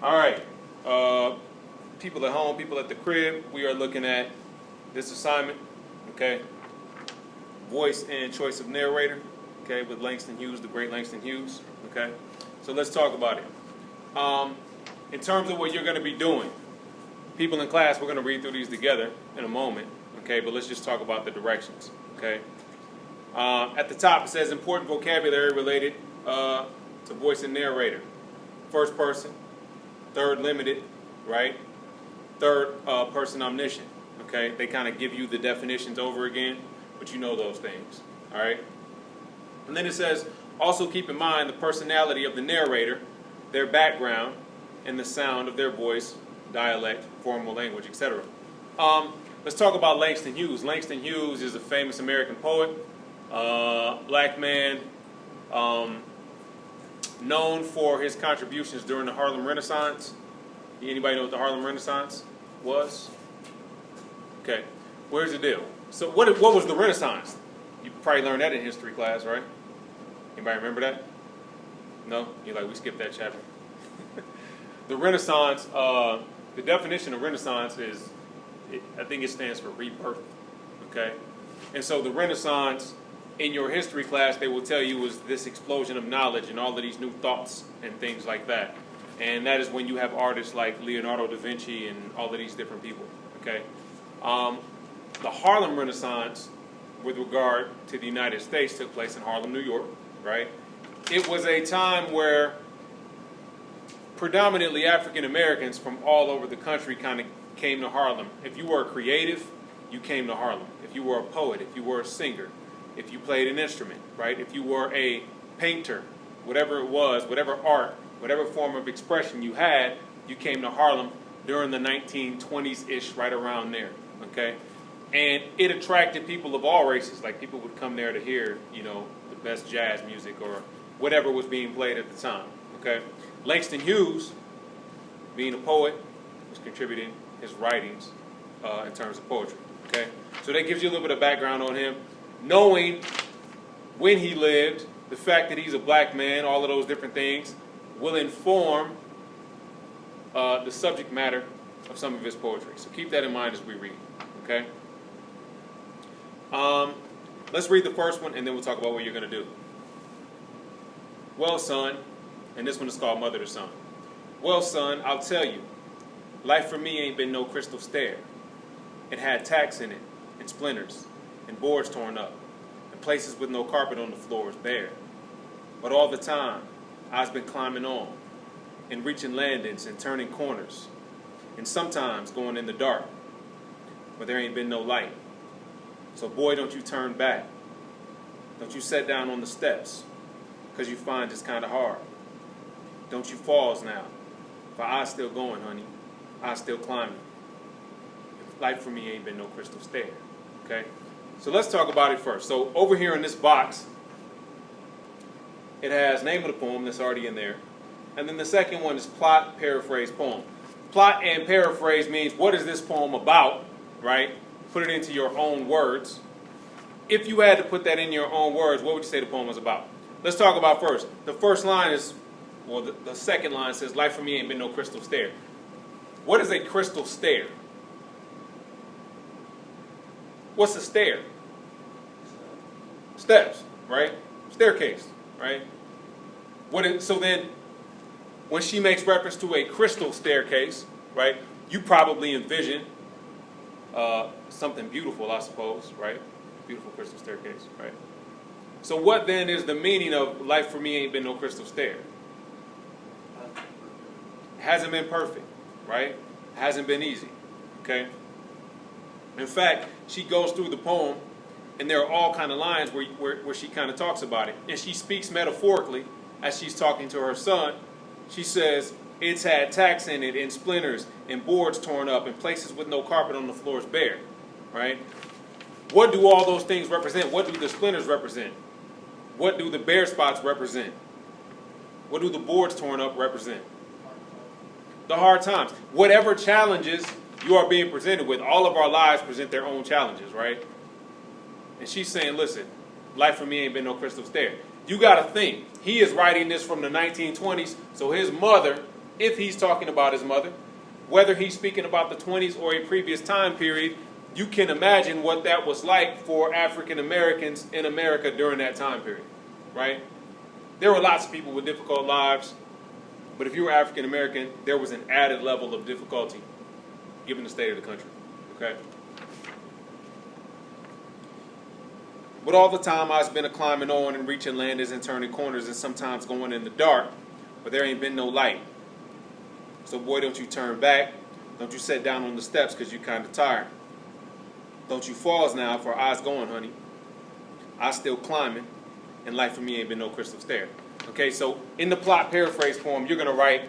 All right, people at home, people at the crib, we are looking at this assignment, okay? Voice and choice of narrator, okay, with Langston Hughes, the great Langston Hughes, okay? So let's talk about it. In terms of what you're going to be doing, people in class, we're going to read through these together in a moment, okay? But let's just talk about the directions, okay? At the top, it says important vocabulary related to voice and narrator. First person, third limited, right? Third person omniscient, okay? They kind of give you the definitions over again, but you know those things, all right? And then it says, also keep in mind the personality of the narrator, their background, and the sound of their voice, dialect, formal language, etc. Let's talk about Langston Hughes. Langston Hughes is a famous American poet, black man, known for his contributions during the Harlem Renaissance. Anybody know what the Harlem Renaissance was? Okay, where's the deal? So what was the Renaissance? You probably learned that in history class, right? Anybody remember that? No? You're like, we skipped that chapter. The Renaissance, the definition of Renaissance is, I think it stands for rebirth, okay? And so the Renaissance, in your history class, they will tell you was this explosion of knowledge and all of these new thoughts and things like that. And that is when you have artists like Leonardo da Vinci and all of these different people, okay? The Harlem Renaissance, with regard to the United States, took place in Harlem, New York, right? It was a time where predominantly African Americans from all over the country kind of came to Harlem. If you were a creative, you came to Harlem. If you were a poet, if you were a singer, if you played an instrument, right? If you were a painter, whatever it was, whatever art, whatever form of expression you had, you came to Harlem during the 1920s-ish, right around there, okay? And it attracted people of all races. Like, people would come there to hear, you know, the best jazz music or whatever was being played at the time, okay? Langston Hughes, being a poet, was contributing his writings in terms of poetry, okay? So that gives you a little bit of background on him. Knowing when he lived, the fact that he's a black man, all of those different things, will inform the subject matter of some of his poetry. So keep that in mind as we read, okay? Let's read the first one, and then we'll talk about what you're going to do. Well, son, and this one is called Mother to Son. Well, son, I'll tell you, life for me ain't been no crystal stair. It had tacks in it, and splinters, and boards torn up, and places with no carpet on the floors bare. But all the time, I've been climbing on, and reaching landings and turning corners, and sometimes going in the dark, where there ain't been no light. So boy, don't you turn back. Don't you sit down on the steps, 'cause you find it's kind of hard. Don't you falls now, for I still going, honey. I still climbing. Life for me ain't been no crystal stair, okay? So let's talk about it first. So over here in this box, it has name of the poem that's already in there. And then the second one is plot, paraphrase, poem. Plot and paraphrase means what is this poem about, right? Put it into your own words. If you had to put that in your own words, what would you say the poem was about? Let's talk about first. The first line is, well, the second line says, life for me ain't been no crystal stair. What is a crystal stair? What's a stair? Steps, right? Staircase, right? So then, when she makes reference to a crystal staircase, right, you probably envision something beautiful, I suppose, right? Beautiful crystal staircase, right? So what then is the meaning of life for me ain't been no crystal stair? Hasn't been perfect, right? Hasn't been easy, okay? In fact, she goes through the poem, and there are all kind of lines where she kind of talks about it. And she speaks metaphorically as she's talking to her son. She says, it's had tacks in it, and splinters, and boards torn up, and places with no carpet on the floors bare, right? What do all those things represent? What do the splinters represent? What do the bare spots represent? What do the boards torn up represent? The hard times. Whatever challenges you are being presented with, all of our lives present their own challenges, right? And she's saying, listen, life for me ain't been no crystal stair. You got to think, he is writing this from the 1920s, so his mother if he's talking about his mother. Whether he's speaking about the 20s or a previous time period, you can imagine what that was like for African Americans in America during that time period, right? There were lots of people with difficult lives, but if you were African American, there was an added level of difficulty given the state of the country, okay? But all the time I's been a climbing on and reaching landings and turning corners and sometimes going in the dark, but there ain't been no light. So boy, don't you turn back. Don't you sit down on the steps because you're kind of tired. Don't you falls now, for I's going, honey. I still climbing, and life for me ain't been no crystal stair. Okay, so in the plot paraphrase poem, you're going to write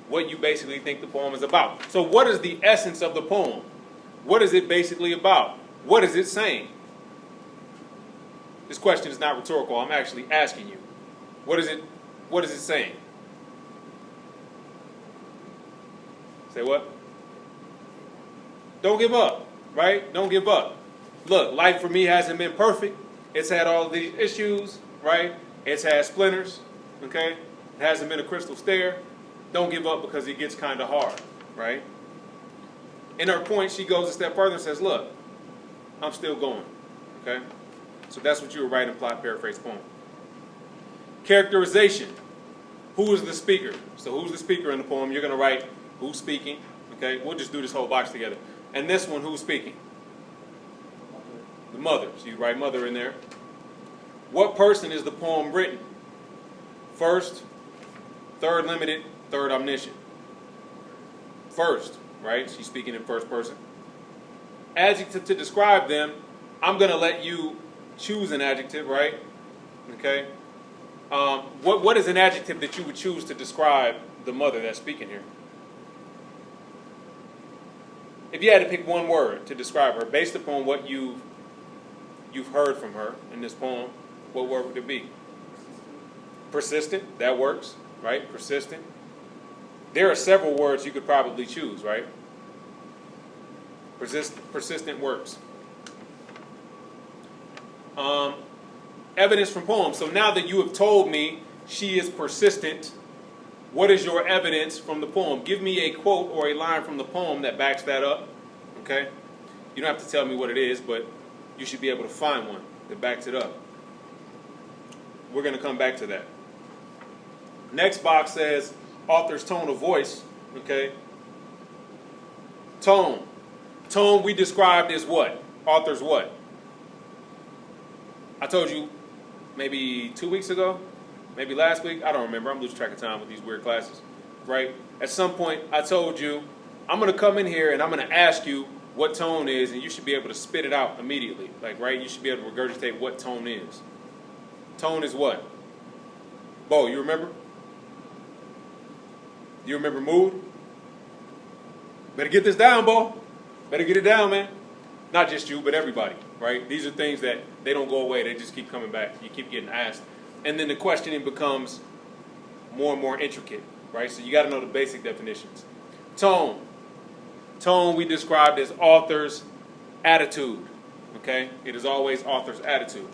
what you basically think the poem is about. So what is the essence of the poem? What is it basically about? What is it saying? This question is not rhetorical. I'm actually asking you. What is it saying? Say what? Don't give up, right? Don't give up. Look, life for me hasn't been perfect. It's had all these issues, right? It's had splinters, okay? It hasn't been a crystal stair. Don't give up because it gets kind of hard, right? In her point, she goes a step further and says, look, I'm still going, okay? So that's what you were writing in plot paraphrase poem. Characterization. Who is the speaker? So who's the speaker in the poem? You're going to write who's speaking, okay? We'll just do this whole box together. And this one, who's speaking? The mother. So you write mother in there. What person is the poem written? First, third limited, third omniscient. First, right? She's speaking in first person. Adjective to describe them, I'm going to let you choose an adjective, right? Okay. What is an adjective that you would choose to describe the mother that's speaking here? If you had to pick one word to describe her, based upon what you've heard from her in this poem, what word would it be? Persistent. That works, right? Persistent. There are several words you could probably choose, right? Persistent works. Evidence from poems. So now that you have told me she is persistent, what is your evidence from the poem? Give me a quote or a line from the poem that backs that up. Okay? You don't have to tell me what it is, but you should be able to find one that backs it up. We're going to come back to that. Next box says author's tone of voice. Okay? Tone. Tone we described as what? Author's what? I told you maybe 2 weeks ago, maybe last week, I don't remember. I'm losing track of time with these weird classes, right? At some point, I told you, I'm going to come in here and I'm going to ask you what tone is, and you should be able to spit it out immediately. Like, right? You should be able to regurgitate what tone is. Tone is what? Bo, you remember? You remember mood? Better get this down, Bo. Better get it down, man. Not just you, but everybody, right? These are things that they don't go away. They just keep coming back. You keep getting asked. And then the questioning becomes more and more intricate, right? So you got to know the basic definitions. Tone. Tone we described as author's attitude, okay? It is always author's attitude.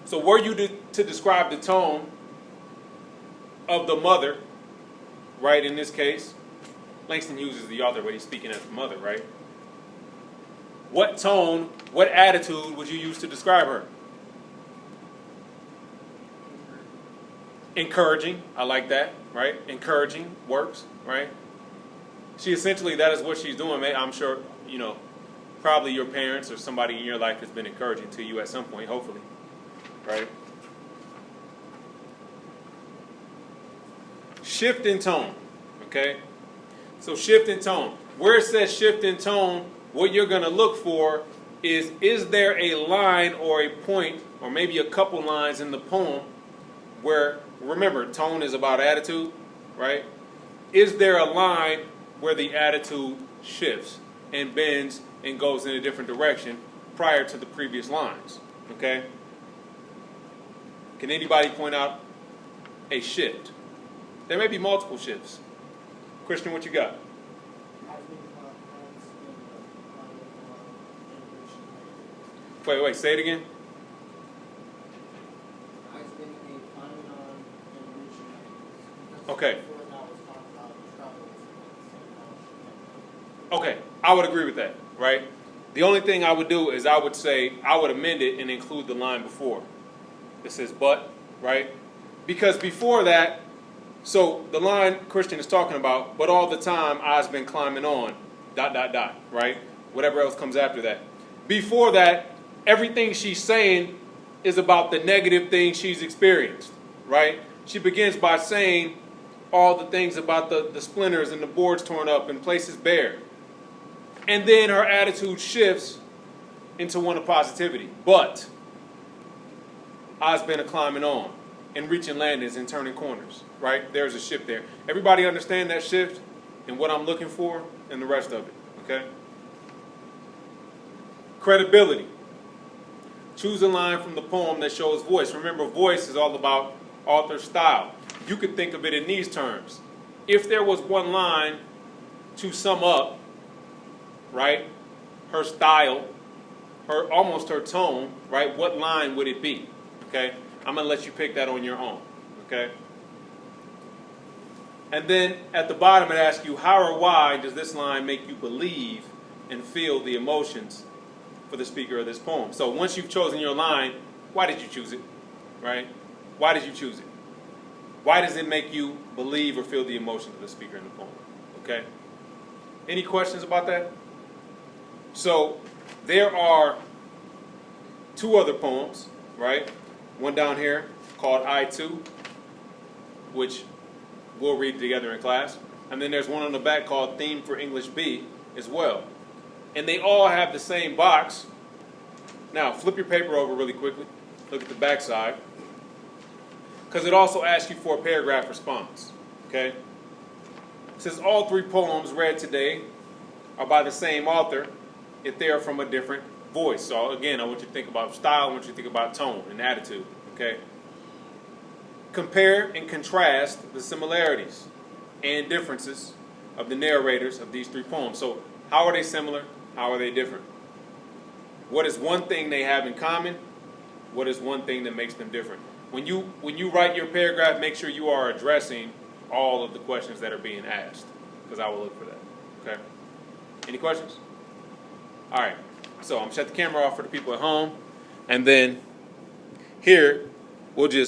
So were you to describe the tone of the mother, right, in this case, Langston Hughes is the author, but he's speaking as the mother, right? What tone, what attitude would you use to describe her? Encouraging. I like that, right? Encouraging works, right? She essentially, that is what she's doing. I'm sure, probably your parents or somebody in your life has been encouraging to you at some point, hopefully, right? Shift in tone, okay? So shift in tone. Where it says shift in tone, what you're going to look for is there a line or a point or maybe a couple lines in the poem where, remember, tone is about attitude, right? Is there a line where the attitude shifts and bends and goes in a different direction prior to the previous lines, okay? Can anybody point out a shift? There may be multiple shifts. Christian, what you got? Wait, say it again. Okay. Okay, I would agree with that, right? The only thing I would do is I would say, I would amend it and include the line before. It says but, right? Because before that, so the line Christian is talking about, but all the time I's been climbing on, ... right? Whatever else comes after that. Before that, everything she's saying is about the negative things she's experienced, right? She begins by saying all the things about the splinters and the boards torn up and places bare. And then her attitude shifts into one of positivity. But I's been a climbing on and reaching landings and turning corners, right? There's a shift there. Everybody understand that shift and what I'm looking for and the rest of it, okay? Credibility. Choose a line from the poem that shows voice. Remember, voice is all about author style. You could think of it in these terms. If there was one line to sum up, right, her style, almost her tone, right, what line would it be? Okay? I'm going to let you pick that on your own. Okay? And then at the bottom it asks you, how or why does this line make you believe and feel the emotions for the speaker of this poem? So once you've chosen your line, why did you choose it? Right? Why did you choose it? Why does it make you believe or feel the emotions of the speaker in the poem? Okay? Any questions about that? So there are two other poems, right? One down here called I Too, which we'll read together in class. And then there's one on the back called Theme for English B as well. And they all have the same box. Now, flip your paper over really quickly. Look at the back side. Because it also asks you for a paragraph response. Okay? It says all three poems read today are by the same author if they are from a different voice. So again, I want you to think about style, I want you to think about tone and attitude. Okay? Compare and contrast the similarities and differences of the narrators of these three poems. So how are they similar? How are they different? What is one thing they have in common? What is one thing that makes them different? When you write your paragraph, make sure you are addressing all of the questions that are being asked, because I will look for that. Okay? Any questions? All right. So I'm going to shut the camera off for the people at home, and then here we'll just